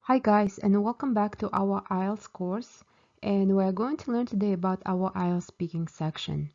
Hi guys, and welcome back to our IELTS course, and we are going to learn today about our IELTS speaking section.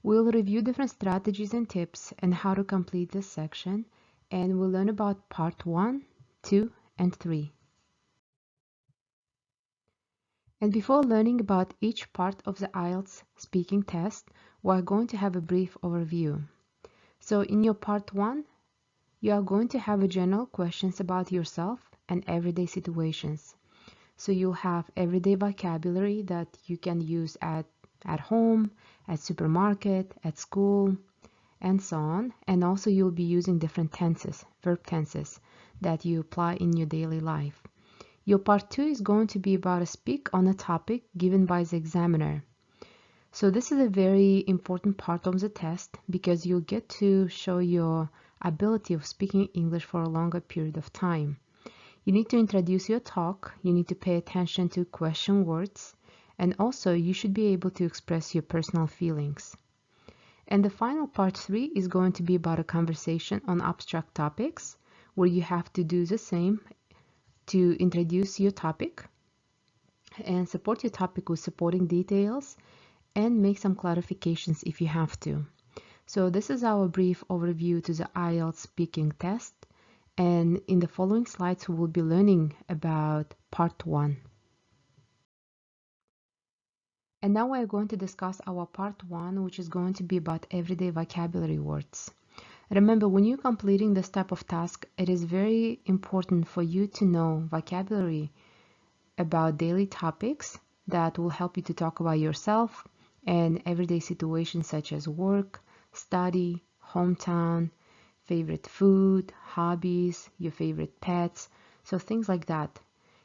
We'll review different strategies and tips and how to complete this section, and we'll learn about part 1, 2, and 3. And before learning about each part of the IELTS speaking test, we're going to have a brief overview. So in your part 1, you are going to have a general questions about yourself and everyday situations. So you'll have everyday vocabulary that you can use at home, at supermarket, at school, and so on. And also you'll be using different tenses, verb tenses, that you apply in your daily life. Your part 2 is going to be about a speak on a topic given by the examiner. So this is a very important part of the test because you'll get to show your ability of speaking English for a longer period of time. You need to introduce your talk, you need to pay attention to question words, and also you should be able to express your personal feelings. And the final part 3 is going to be about a conversation on abstract topics, where you have to do the same to introduce your topic and support your topic with supporting details and make some clarifications if you have to. So this is our brief overview to the IELTS speaking test. And in the following slides, we will be learning about part 1. And now we are going to discuss our part 1, which is going to be about everyday vocabulary words. Remember, when you're completing this type of task, it is very important for you to know vocabulary about daily topics that will help you to talk about yourself and everyday situations such as work, study, hometown, favorite food, hobbies, your favorite pets, so things like that.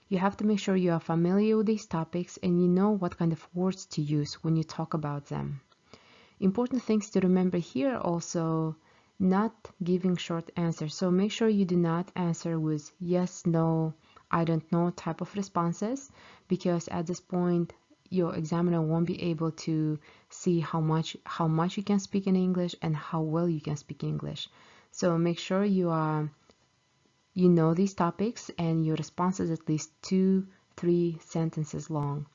You have to make sure you are familiar with these topics and you know what kind of words to use when you talk about them. Important things to remember here also, not giving short answers. So make sure you do not answer with yes, no, I don't know type of responses, because at this point your examiner won't be able to see how much you can speak in English and how well you can speak English. So make sure you know these topics and your response is at least 2-3 sentences long.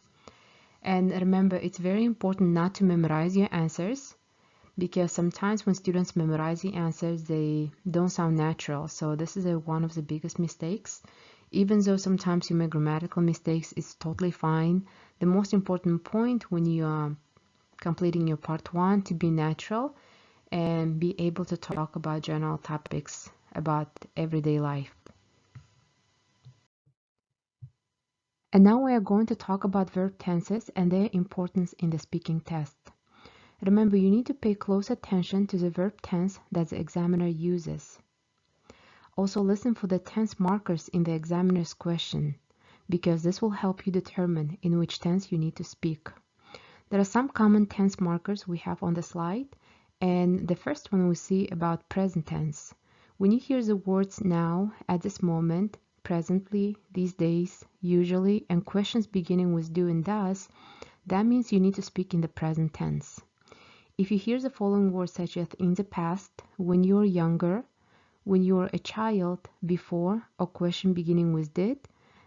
And remember, it's very important not to memorize your answers, because sometimes when students memorize the answers, they don't sound natural. So this is one of the biggest mistakes. Even though sometimes you make grammatical mistakes, it's totally fine. The most important point when you are completing your part 1 to be natural and be able to talk about general topics about everyday life. And now we are going to talk about verb tenses and their importance in the speaking test. Remember, you need to pay close attention to the verb tense that the examiner uses. Also listen for the tense markers in the examiner's question, because this will help you determine in which tense you need to speak. There are some common tense markers we have on the slide, and the first one we see about present tense. When you hear the words now, at this moment, presently, these days, usually, and questions beginning with do and does, that means you need to speak in the present tense. If you hear the following words such as in the past, when you were younger, when you were a child, before, or question beginning with did,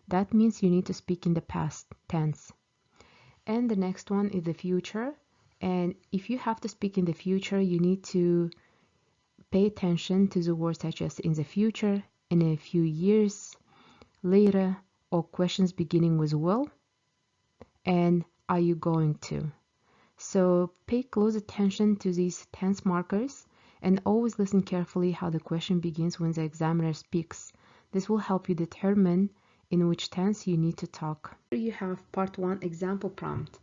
that means you need to speak in the past tense. And the next one is the future. And if you have to speak in the future, you need to pay attention to the words such as in the future, in a few years, later, or questions beginning with will, and are you going to. So pay close attention to these tense markers and always listen carefully how the question begins when the examiner speaks. This will help you determine in which tense you need to talk. Here you have part 1 example prompt.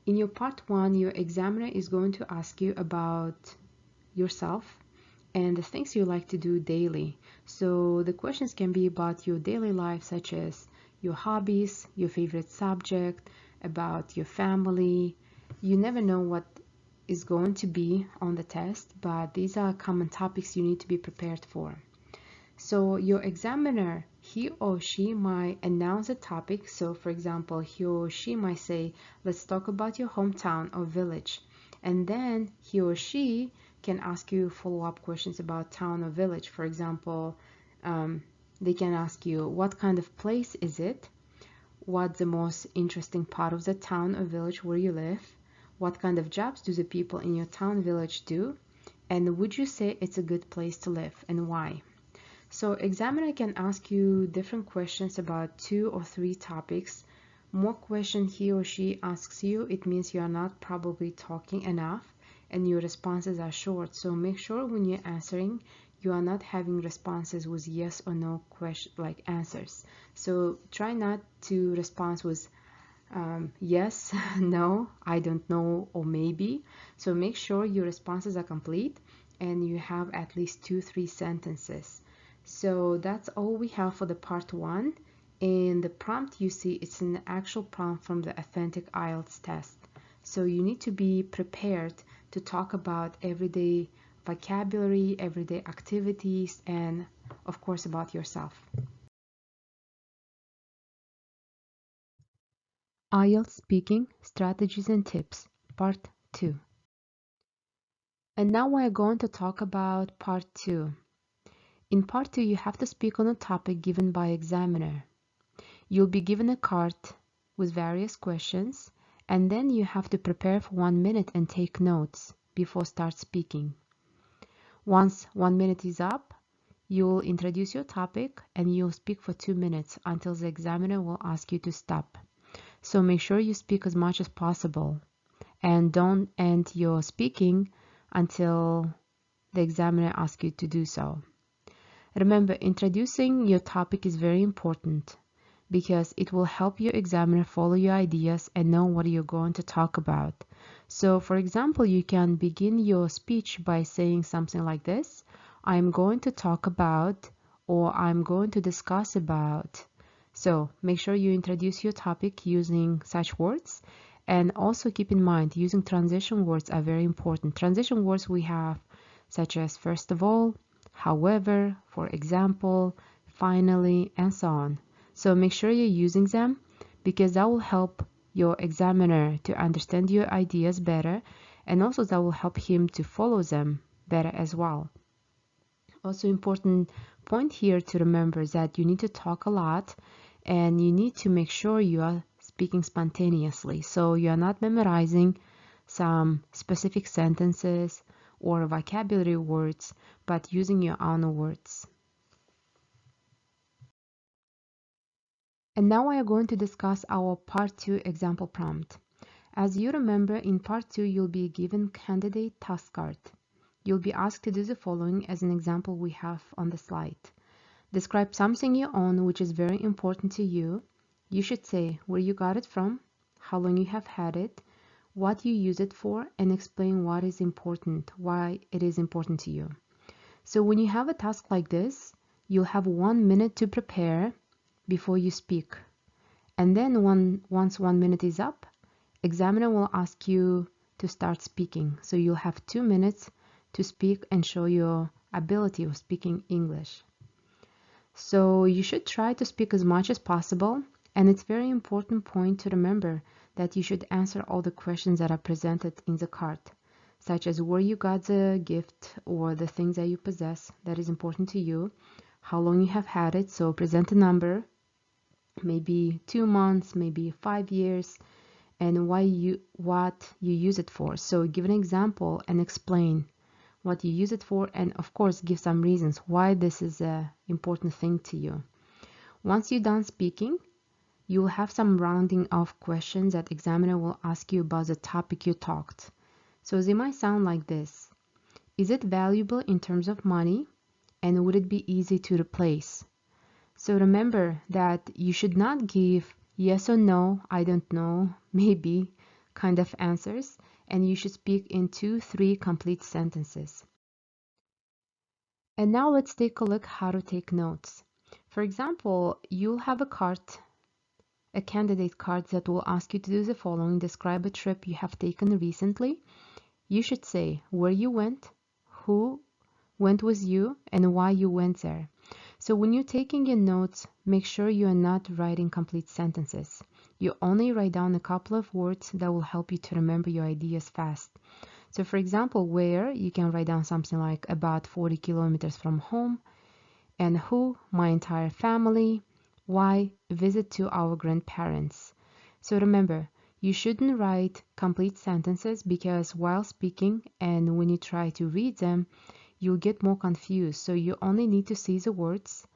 In your part 1, your examiner is going to ask you about yourself and the things you like to do daily. So the questions can be about your daily life, such as your hobbies, your favorite subject, about your family. You never know what is going to be on the test, but these are common topics you need to be prepared for. So your examiner, he or she might announce a topic. So for example, he or she might say, let's talk about your hometown or village. And then he or she can ask you follow-up questions about town or village. For example, They can ask you, what kind of place is it? What's the most interesting part of the town or village where you live? What kind of jobs do the people in your town village do? And would you say it's a good place to live and why? So examiner can ask you different questions about 2 or 3 topics. More question he or she asks you, it means you are not probably talking enough and your responses are short. So make sure when you're answering, you are not having responses with yes or no question like answers. So try not to respond with yes, no, I don't know, or maybe. So make sure your responses are complete and you have at least 2-3 sentences. So that's all we have for the part 1. And the prompt you see, it's an actual prompt from the authentic IELTS test. So you need to be prepared to talk about everyday vocabulary, everyday activities, and of course about yourself. IELTS Speaking Strategies and Tips, Part 2. And now we're going to talk about Part 2. In Part 2, you have to speak on a topic given by examiner. You'll be given a card with various questions, and then you have to prepare for 1 minute and take notes before start speaking. Once 1 minute is up, you'll introduce your topic and you'll speak for 2 minutes until the examiner will ask you to stop. So make sure you speak as much as possible and don't end your speaking until the examiner asks you to do so. Remember, introducing your topic is very important because it will help your examiner follow your ideas and know what you're going to talk about. So, for example, you can begin your speech by saying something like this: I'm going to talk about, or I'm going to discuss about. So, make sure you introduce your topic using such words. And also keep in mind, using transition words are very important. Transition words we have such as first of all, however, for example, finally, and so on. So make sure you're using them because that will help your examiner to understand your ideas better, and also that will help him to follow them better as well. Also important point here to remember is that you need to talk a lot and you need to make sure you are speaking spontaneously. So you are not memorizing some specific sentences or vocabulary words, but using your own words. And now we are going to discuss our Part 2 example prompt. As you remember, in Part 2, you'll be given candidate task card. You'll be asked to do the following as an example we have on the slide. Describe something you own which is very important to you. You should say where you got it from, how long you have had it, what you use it for, and explain what is important, why it is important to you. So when you have a task like this, you'll have 1 minute to prepare before you speak. And then once 1 minute is up, examiner will ask you to start speaking. So you'll have 2 minutes to speak and show your ability of speaking English. So you should try to speak as much as possible. And it's very important point to remember that you should answer all the questions that are presented in the card, such as where you got the gift or the things that you possess that is important to you, how long you have had it, so present a number, maybe 2 months, maybe 5 years, and what you use it for. So give an example and explain what you use it for, and of course give some reasons why this is an important thing to you. Once you're done speaking, you will have some rounding off questions that examiner will ask you about the topic you talked. So they might sound like this: is it valuable in terms of money, and would it be easy to replace? So remember that you should not give yes or no, I don't know, maybe kind of answers, and you should speak in 2-3 complete sentences. And now let's take a look how to take notes. For example, you'll have a candidate card that will ask you to do the following: describe a trip you have taken recently. You should say where you went, who went with you, and why you went there. So when you're taking your notes, make sure you are not writing complete sentences. You only write down a couple of words that will help you to remember your ideas fast. So for example, where, you can write down something like about 40 kilometers from home. And who? My entire family. Why? Visit to our grandparents. So remember, you shouldn't write complete sentences because while speaking and when you try to read them, you'll get more confused. So you only need to see the words,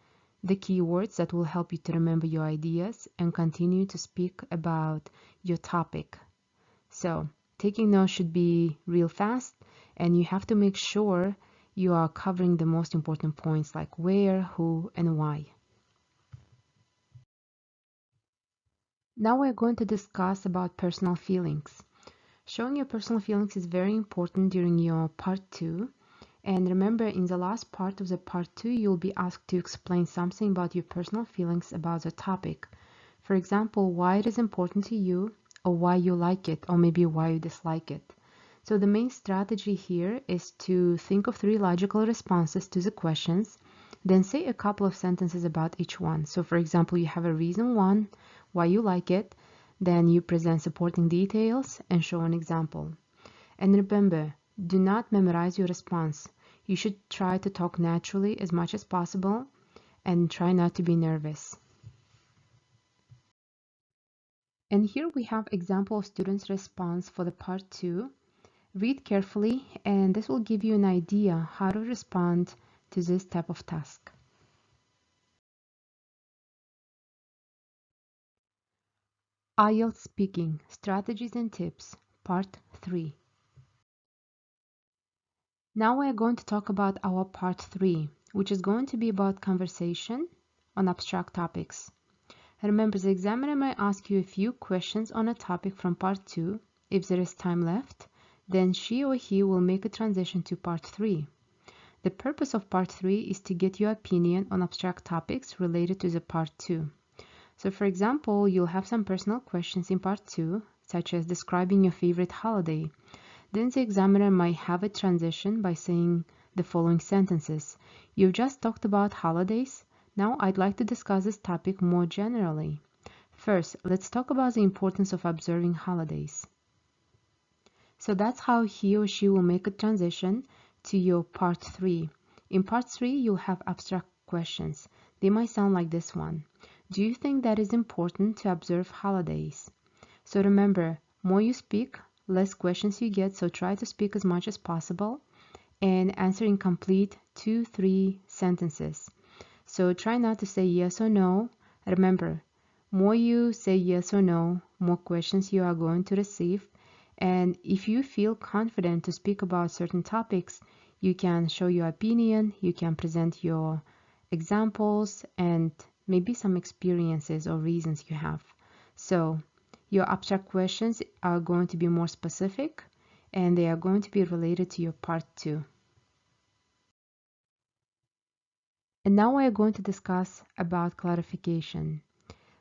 the keywords that will help you to remember your ideas and continue to speak about your topic. So taking notes should be real fast, and you have to make sure you are covering the most important points like where, who, and why. Now we're going to discuss about personal feelings. Showing your personal feelings is very important during your part 2. And remember, in the last part of the part 2, you'll be asked to explain something about your personal feelings about the topic. For example, why it is important to you, or why you like it, or maybe why you dislike it. So the main strategy here is to think of 3 logical responses to the questions, then say a couple of sentences about each one. So for example, you have a reason 1, why you like it, then you present supporting details and show an example. And remember, do not memorize your response. You should try to talk naturally as much as possible and try not to be nervous. And here we have example of students' response for the part 2. Read carefully, and this will give you an idea how to respond to this type of task. IELTS Speaking, Strategies and Tips, Part 3. Now we are going to talk about our Part 3, which is going to be about conversation on abstract topics. Remember, the examiner might ask you a few questions on a topic from Part 2. If there is time left, then she or he will make a transition to Part 3. The purpose of Part 3 is to get your opinion on abstract topics related to the Part 2. So for example, you'll have some personal questions in Part 2, such as describing your favorite holiday. Then the examiner might have a transition by saying the following sentences. You've just talked about holidays. Now I'd like to discuss this topic more generally. First, let's talk about the importance of observing holidays. So that's how he or she will make a transition to your Part 3. In Part 3, you'll have abstract questions. They might sound like this one. Do you think that is important to observe holidays? So remember, more you speak, less questions you get, so try to speak as much as possible and answer in complete 2-3 sentences. So try not to say yes or no. Remember, more you say yes or no, more questions you are going to receive. And if you feel confident to speak about certain topics, you can show your opinion, you can present your examples and maybe some experiences or reasons you have. So your abstract questions are going to be more specific and they are going to be related to your part 2. And now we are going to discuss about clarification.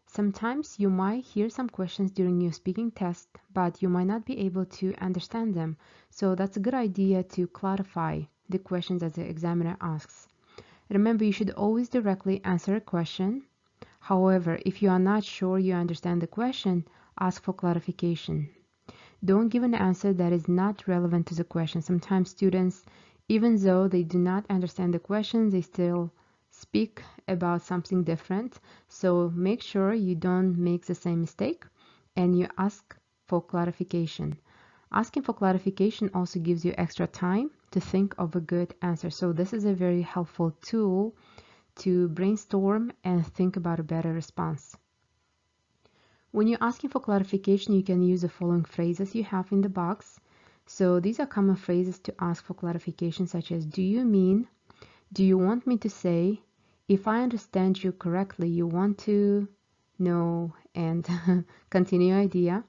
Sometimes you might hear some questions during your speaking test, but you might not be able to understand them. So that's a good idea to clarify the questions that the examiner asks. Remember, you should always directly answer a question. However, if you are not sure you understand the question, ask for clarification. Don't give an answer that is not relevant to the question. Sometimes students, even though they do not understand the question, they still speak about something different. So make sure you don't make the same mistake and you ask for clarification. Asking for clarification also gives you extra time to think of a good answer. So this is a very helpful tool to brainstorm and think about a better response. When you're asking for clarification, you can use the following phrases you have in the box. So these are common phrases to ask for clarification, such as, do you mean, do you want me to say, if I understand you correctly, you want to know, and continue your idea.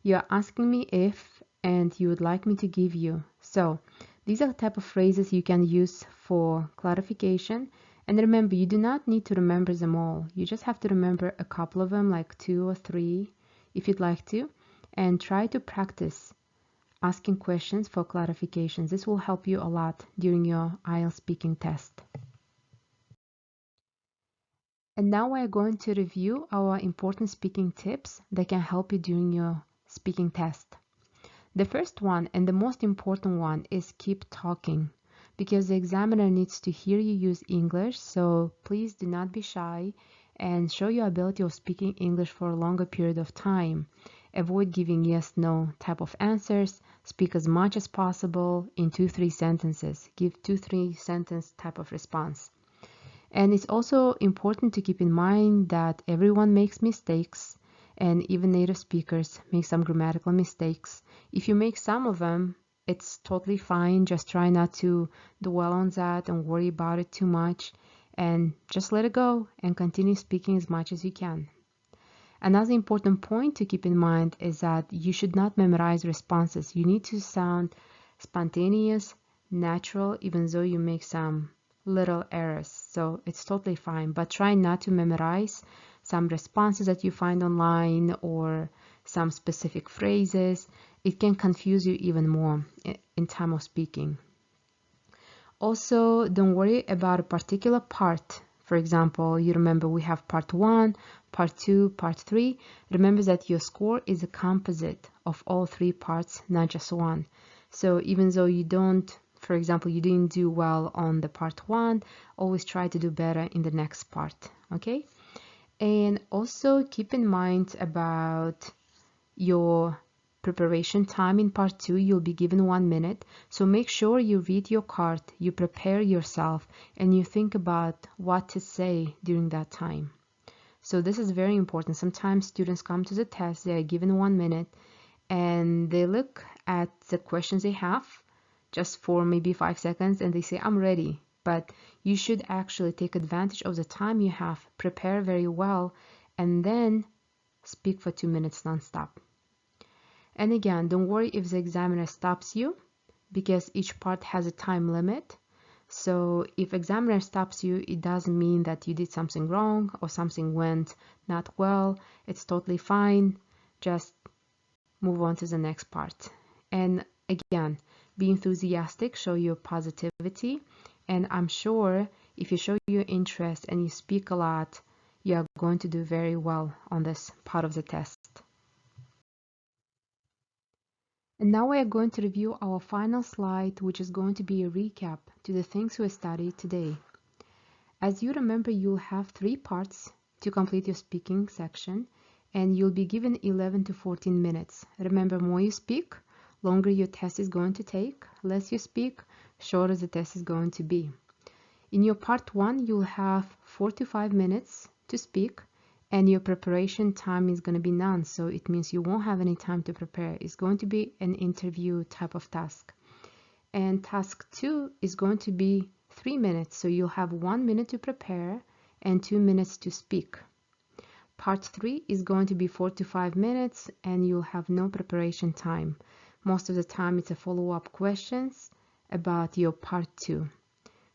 You're asking me if, and you would like me to give you. So these are the type of phrases you can use for clarification. And remember, you do not need to remember them all. You just have to remember a couple of them, like 2 or 3, if you'd like to, and try to practice asking questions for clarifications. This will help you a lot during your IELTS speaking test. And now we are going to review our important speaking tips that can help you during your speaking test. The first one and the most important one is keep talking, because the examiner needs to hear you use English, so please do not be shy and show your ability of speaking English for a longer period of time. Avoid giving yes, no type of answers. Speak as much as possible in 2-3 sentences. Give 2-3 sentence type of response. And it's also important to keep in mind that everyone makes mistakes, and even native speakers make some grammatical mistakes. If you make some of them, it's totally fine. Just try not to dwell on that and worry about it too much, and just let it go and continue speaking as much as you can. Another important point to keep in mind is that you should not memorize responses. You need to sound spontaneous, natural, even though you make some little errors. So it's totally fine, but try not to memorize some responses that you find online or some specific phrases. It can confuse you even more in time of speaking. Also, don't worry about a particular part. For example, you remember we have part 1, part 2, part 3. Remember that your score is a composite of all 3 parts, not just one. So even though you don't, for example, you didn't do well on the part 1, always try to do better in the next part, okay? And also keep in mind about your preparation time. In part 2, you'll be given 1 minute. So make sure you read your card, you prepare yourself, and you think about what to say during that time. So this is very important. Sometimes students come to the test, they are given 1 minute, and they look at the questions they have just for maybe 5 seconds, and they say, I'm ready. But you should actually take advantage of the time you have, prepare very well, and then speak for 2 minutes nonstop. And again, don't worry if the examiner stops you, because each part has a time limit. So if examiner stops you, it doesn't mean that you did something wrong or something went not well. It's totally fine. Just move on to the next part. And again, be enthusiastic, show your positivity. And I'm sure if you show your interest and you speak a lot, you are going to do very well on this part of the test. And now we are going to review our final slide, which is going to be a recap to the things we studied today. As you remember, you'll have 3 parts to complete your speaking section, and you'll be given 11 to 14 minutes. Remember, more you speak, longer your test is going to take. Less you speak, shorter the test is going to be. In your part 1, you'll have 4 to 5 minutes to speak, and your preparation time is going to be none, so it means you won't have any time to prepare. It's going to be an interview type of task. And task 2 is going to be 3 minutes, so you'll have 1 minute to prepare and 2 minutes to speak. Part 3 is going to be 4 to 5 minutes, and you'll have no preparation time. Most of the time it's a follow-up questions about your part 2.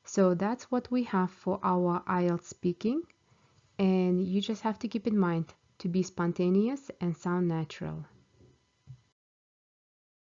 So that's what we have for our IELTS speaking. And you just have to keep in mind to be spontaneous and sound natural.